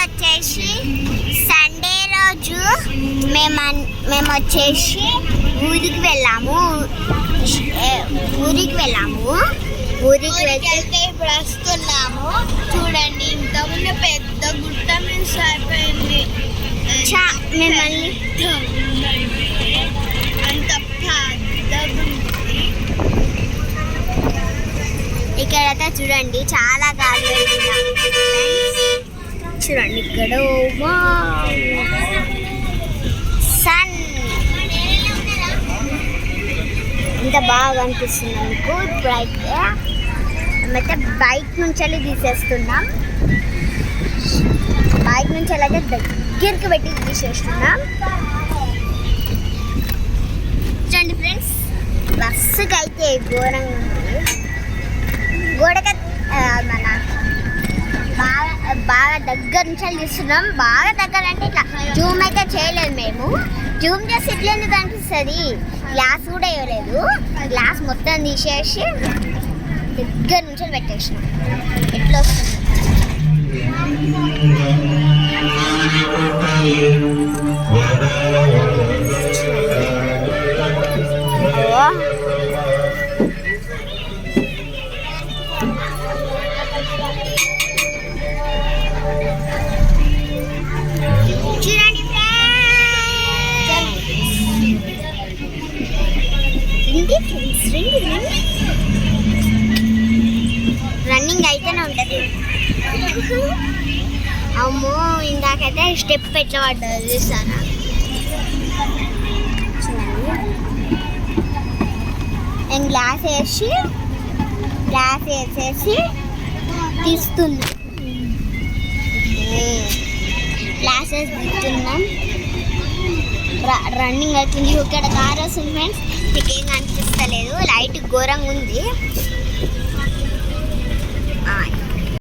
వచ్చేసి సండే రోజు మేము వచ్చేసి ఊరికి వెళ్ళాము. ఊరికి వెళ్తే ఇప్పుడు వస్తున్నాము. చూడండి, ఇంతకుముందు పెద్ద గుట్ట మిస్ అయిపోయింది. మిమ్మల్ని అంత పెద్దగుంది. ఇక్కడైతే చూడండి చాలా గాలి వెళ్తుంది. చూడండి ఇక్కడ సన్ ఇంత బాగా అనిపిస్తుంది మీకు. ఇప్పుడైతే మేమైతే బైక్ నుంచి వెళ్ళి తీసేస్తున్నాం. బైక్ నుంచి వెళ్ళి అయితే దగ్గరికి పెట్టి తీసేస్తున్నాం. చూడండి ఫ్రెండ్స్, బస్సుకి అయితే ఘోరంగా ఉంది. గోడక మన బాగా దగ్గర నుంచి తీస్తున్నాం. బాగా దగ్గర అంటే ఇట్లా జూమ్ అయితే చేయలేదు. మేము జూమ్ చేసి ఇట్లా ఎందుకు అనిపిస్తుంది. గ్లాస్ కూడా వేయలేదు. గ్లాస్ మొత్తం తీసేసి దగ్గర నుంచి పెట్టేసినాం. ఎట్లా వస్తుంది రన్నింగ్ అయితేనే ఉంటుంది. అమ్మో, ఇందాకైతే స్టెప్ ఎట్లా పడ్డది చూసానా. నేను గ్లాస్ వేసేసి తీస్తున్నా. గ్లాసెస్ తీస్తున్నాం. రన్నింగ్ అవుతుంది. ఇక్కడ కార్ వస్తుంది ఫ్రెండ్స్. మీకేం అనిపిస్తలేదు. లైట్ ఘోరంగా ఉంది.